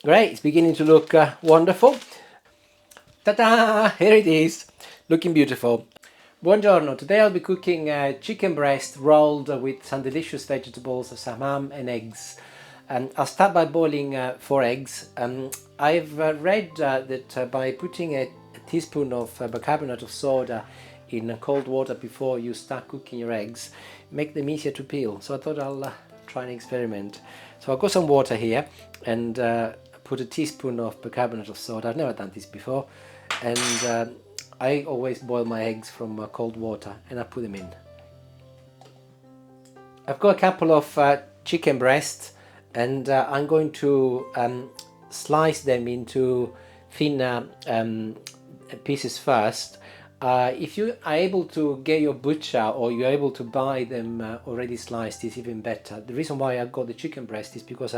Great, it's beginning to look wonderful. Ta-da! Here it is, looking beautiful. Buongiorno, today I'll be cooking chicken breast rolled with some delicious vegetables, some ham and eggs. I'll start by boiling 4 eggs. I've read that by putting a teaspoon of bicarbonate of soda in cold water before you start cooking your eggs, make them easier to peel. So I thought I'll try an experiment. So I've got some water here and put a teaspoon of bicarbonate of soda. I've never done this before, and I always boil my eggs from cold water and I put them in. I've got a couple of chicken breasts and I'm going to slice them into thinner pieces first. If you are able to get your butcher or you're able to buy them already sliced, is even better. The reason why I got the chicken breast is because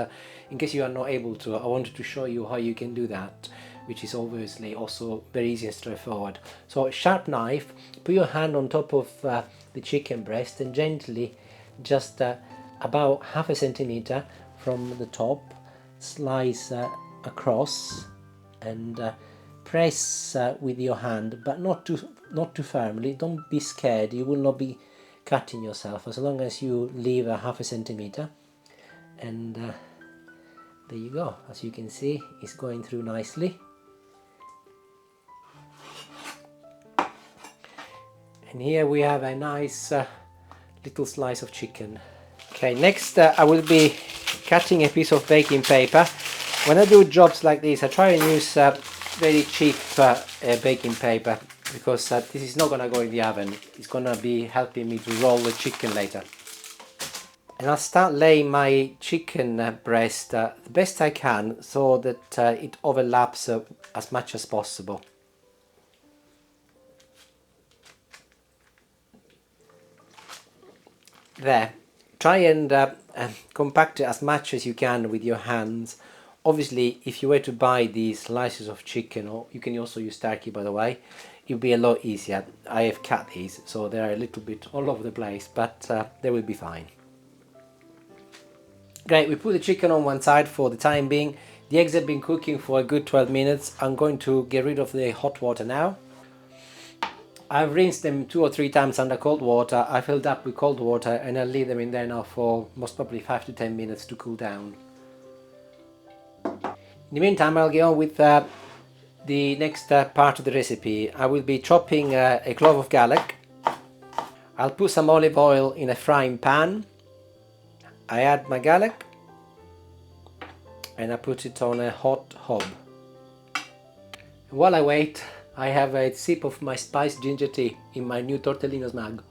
in case you are not able to, I wanted to show you how you can do that, which is obviously also very easy and straightforward. So a sharp knife, put your hand on top of the chicken breast and gently, just about half a centimeter from the top, slice across and press with your hand, but not too firmly. Don't be scared, you will not be cutting yourself as long as you leave a half a centimeter. And there you go. As you can see, it's going through nicely. And here we have a nice little slice of chicken. Okay, next I will be cutting a piece of baking paper. When I do jobs like this, I try and use very cheap baking paper, because this is not going to go in the oven. It's going to be helping me to roll the chicken later. And I'll start laying my chicken breast the best I can so that it overlaps as much as possible. There. Try and compact it as much as you can with your hands. Obviously, if you were to buy these slices of chicken, or you can also use turkey by the way, it would be a lot easier. I have cut these, so they're a little bit all over the place, but they will be fine. Great, we put the chicken on one side for the time being. The eggs have been cooking for a good 12 minutes. I'm going to get rid of the hot water now. I've rinsed them 2 or 3 times under cold water. I filled up with cold water and I'll leave them in there now for most probably 5 to 10 minutes to cool down. In the meantime, I'll get on with the next part of the recipe. I will be chopping a clove of garlic. I'll put some olive oil in a frying pan. I add my garlic and I put it on a hot hob. While I wait, I have a sip of my spiced ginger tea in my new Tortellino mug.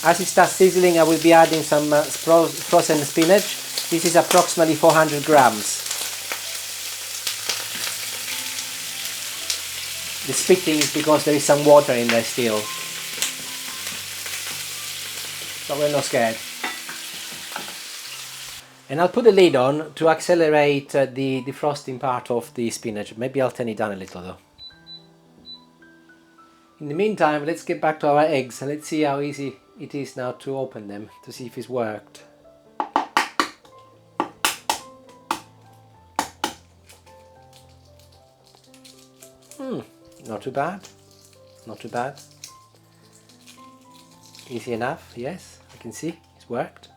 As it starts sizzling, I will be adding some frozen spinach. This is approximately 400 grams. The spitting is because there is some water in there still. So we're not scared. And I'll put the lid on to accelerate the defrosting part of the spinach. Maybe I'll turn it down a little though. In the meantime, let's get back to our eggs and let's see how easy it is now to open them, to see if it's worked. Not too bad. Not too bad. Easy enough, yes, I can see it's worked.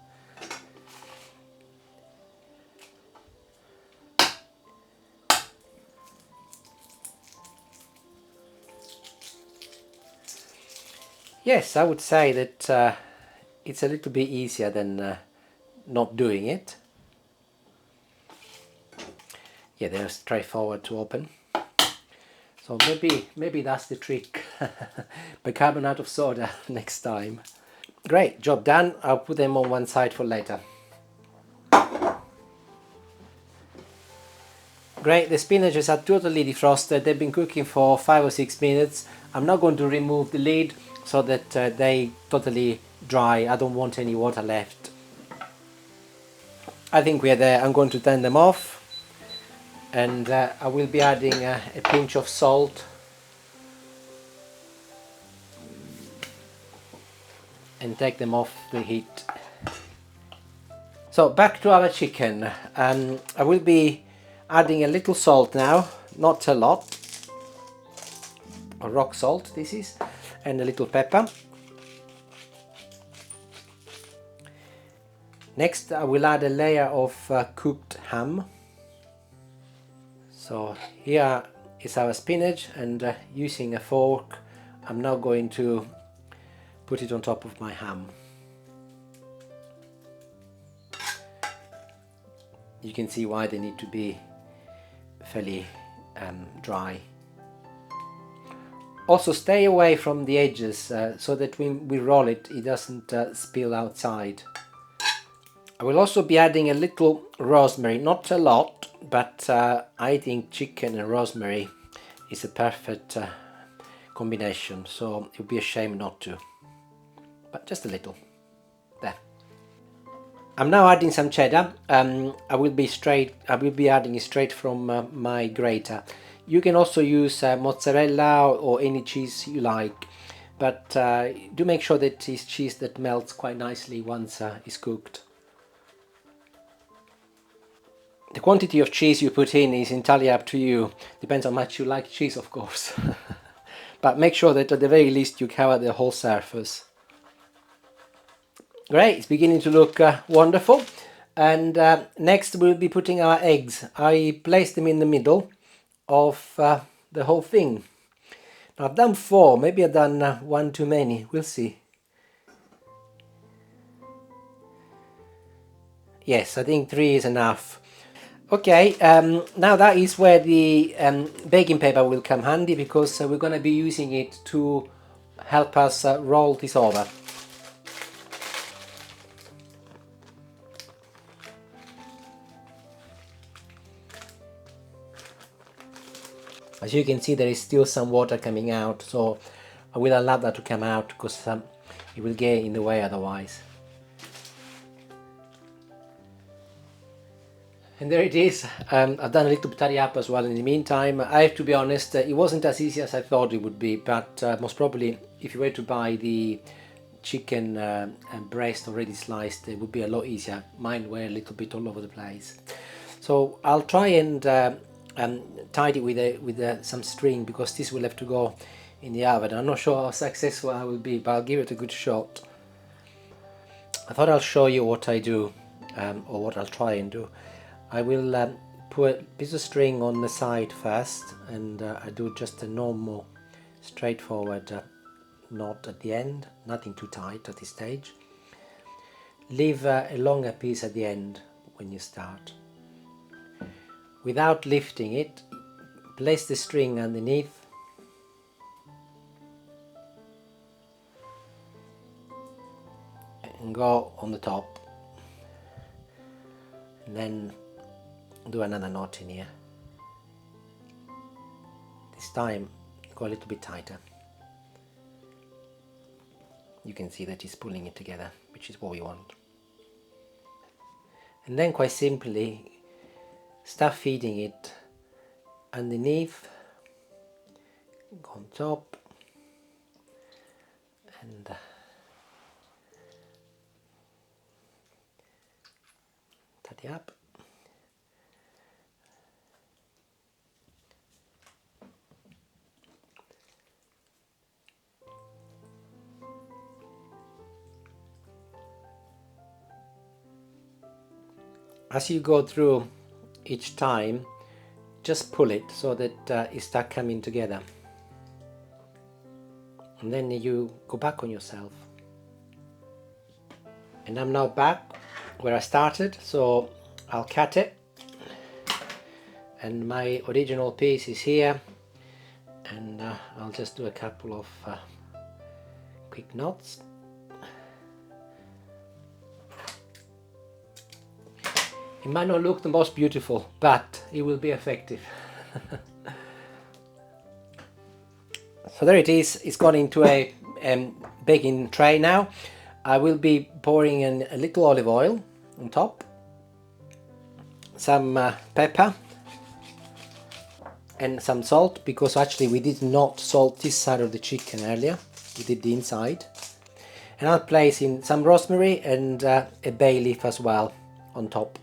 Yes, I would say that it's a little bit easier than not doing it. Yeah, they're straightforward to open. So maybe that's the trick. Bicarbonate of soda next time. Great, job done. I'll put them on one side for later. Great, the spinaches are totally defrosted. They've been cooking for 5 or 6 minutes. I'm not going to remove the lid so that they totally dry. I don't want any water left. I think we are there. I'm going to turn them off. And I will be adding a pinch of salt. and take them off the heat. So back to our chicken. I will be adding a little salt now, not a lot, or rock salt this is, and a little pepper. Next I will add a layer of cooked ham. So here is our spinach, and using a fork I'm now going to put it on top of my ham. You can see why they need to be fairly dry. Also stay away from the edges so that when we roll it, it doesn't spill outside. I will also be adding a little rosemary, not a lot, but I think chicken and rosemary is a perfect combination, so it would be a shame not to, but just a little. There. I'm now adding some cheddar. I will be adding it straight from my grater. You can also use mozzarella or any cheese you like, but do make sure that it's cheese that melts quite nicely once it's cooked. The quantity of cheese you put in is entirely up to you. Depends how much you like cheese, of course. But make sure that at the very least you cover the whole surface. Great, it's beginning to look wonderful. And next we'll be putting our eggs. I placed them in the middle of the whole thing. Now I've done 4, maybe I've done 1 too many, we'll see. Yes, I think 3 is enough. Okay, now that is where the baking paper will come handy, because we're going to be using it to help us roll this over. As you can see, there is still some water coming out, so I will allow that to come out because it will get in the way otherwise. And there it is. I've done a little tidy up as well in the meantime. I have to be honest, it wasn't as easy as I thought it would be, but most probably if you were to buy the chicken breast already sliced, it would be a lot easier. Mine were a little bit all over the place. So I'll try and tied it with some string, because this will have to go in the oven. I'm not sure how successful I will be, but I'll give it a good shot. I thought I'll show you what I do, or what I'll try and do. I will put a piece of string on the side first, and I do just a normal straightforward knot at the end, nothing too tight at this stage. Leave a longer piece at the end when you start. Without lifting it, place the string underneath and go on the top, and then do another knot in here. This time go a little bit tighter. You can see that it's pulling it together, which is what we want. And then quite simply start feeding it underneath, go on top, and tidy up. As you go through each time, just pull it so that it starts coming together, and then you go back on yourself. And I'm now back where I started, so I'll cut it, and my original piece is here, and I'll just do a couple of quick knots. It might not look the most beautiful, but it will be effective. So there it is. It's gone into a baking tray now. I will be pouring in a little olive oil on top, some pepper and some salt, because actually we did not salt this side of the chicken earlier, we did the inside. And I'll place in some rosemary and a bay leaf as well on top.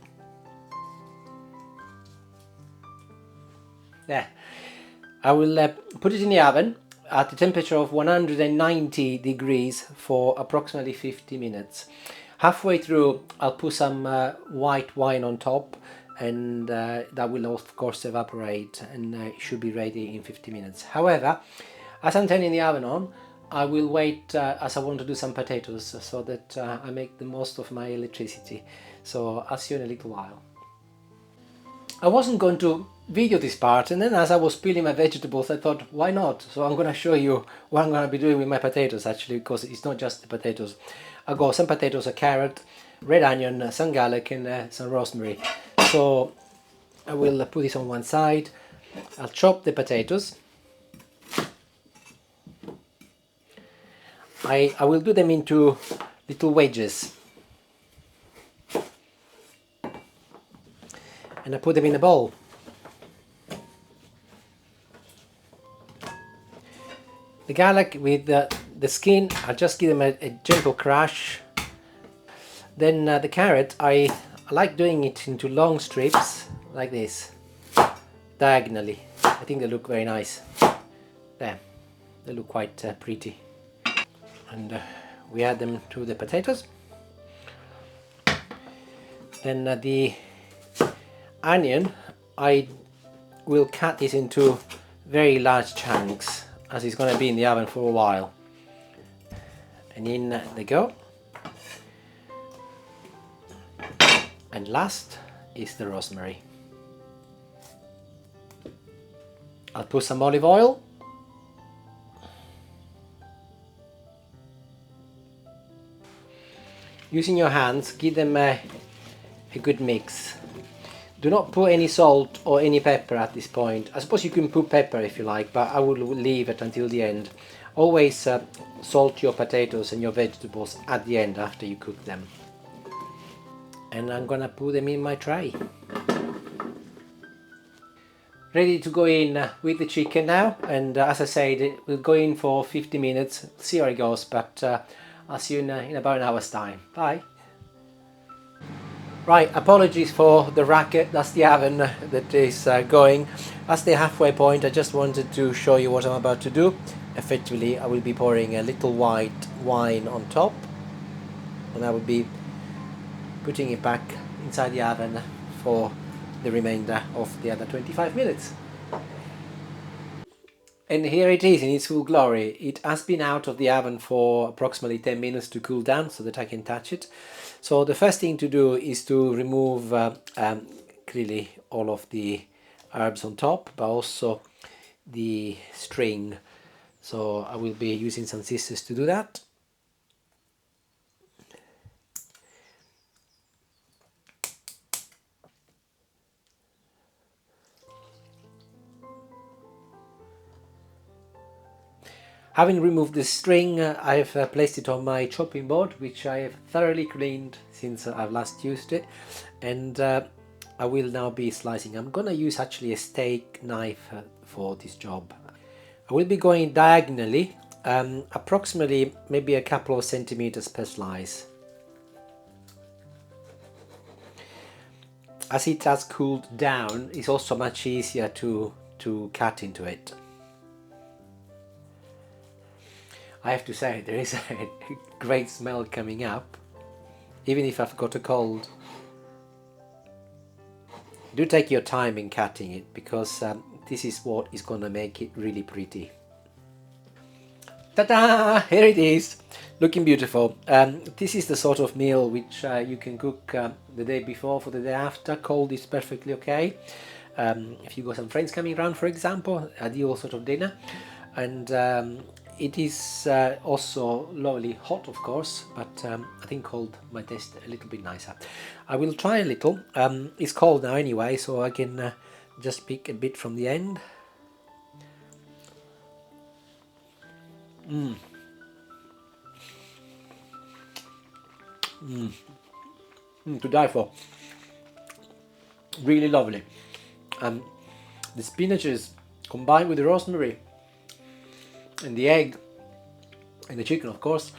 There. I will put it in the oven at the temperature of 190 degrees for approximately 50 minutes. Halfway through, I'll put some white wine on top, and that will of course evaporate, and it should be ready in 50 minutes. However, as I'm turning the oven on, I will wait as I want to do some potatoes, so that I make the most of my electricity. So I'll see you in a little while. I wasn't going to video this part, and then as I was peeling my vegetables I thought, why not? So I'm going to show you what I'm going to be doing with my potatoes, actually, because it's not just the potatoes. I got some potatoes, a carrot, red onion, some garlic, and some rosemary. So I will put this on one side. I'll chop the potatoes. I will do them into little wedges, and I put them in a bowl. The garlic with the skin, I'll just give them a gentle crush. Then the carrot, I like doing it into long strips like this, diagonally. I think they look very nice. There, they look quite pretty. And we add them to the potatoes. Then the onion, I will cut this into very large chunks, as it's going to be in the oven for a while. And in they go. And last is the rosemary. I'll put some olive oil. Using your hands, give them a good mix. Do not put any salt or any pepper at this point. I suppose you can put pepper if you like, but I would leave it until the end. Always salt your potatoes and your vegetables at the end after you cook them. And I'm gonna put them in my tray. Ready to go in with the chicken now, and as I said, we'll go in for 50 minutes, see how it goes, but I'll see you in about an hour's time. Bye. Right, apologies for the racket, that's the oven that is going. That's the halfway point. I just wanted to show you what I'm about to do. Effectively, I will be pouring a little white wine on top, and I will be putting it back inside the oven for the remainder of the other 25 minutes. And here it is in its full glory. It has been out of the oven for approximately 10 minutes to cool down so that I can touch it. So the first thing to do is to remove clearly all of the herbs on top, but also the string. So I will be using some scissors to do that. Having removed the string, I've placed it on my chopping board, which I have thoroughly cleaned since I've last used it, and I will now be slicing. I'm gonna use actually a steak knife for this job. I will be going diagonally, approximately maybe a couple of centimeters per slice. As it has cooled down, it's also much easier to cut into it. I have to say, there is a great smell coming up, even if I've got a cold. Do take your time in cutting it, because this is what is going to make it really pretty. Ta-da! Here it is, looking beautiful. This is the sort of meal which you can cook the day before for the day after. Cold is perfectly okay. If you got some friends coming around, for example, ideal sort of dinner. And it is also lovely hot, of course, but I think cold might taste a little bit nicer. I will try a little. It's cold now anyway, so I can just pick a bit from the end. To die for. Really lovely. The spinaches combined with the rosemary and the egg and the chicken, of course,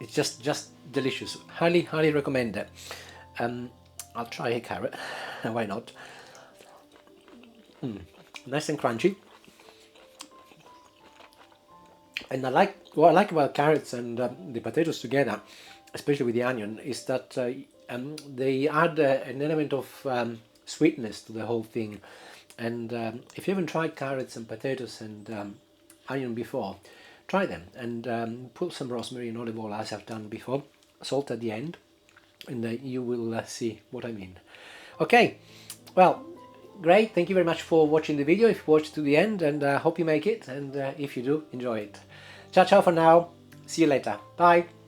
It's just delicious. Highly recommend it. I'll try a carrot. Why not? Nice and crunchy. And what I like about carrots and the potatoes together, especially with the onion, is that they add an element of sweetness to the whole thing. And if you haven't tried carrots and potatoes and onion before, try them and put some rosemary and olive oil as I've done before, salt at the end, and you will see what I mean. Okay, well, great. Thank you very much for watching the video, if you watched to the end, and hope you make it, and if you do, enjoy it. Ciao for now. See you later. Bye.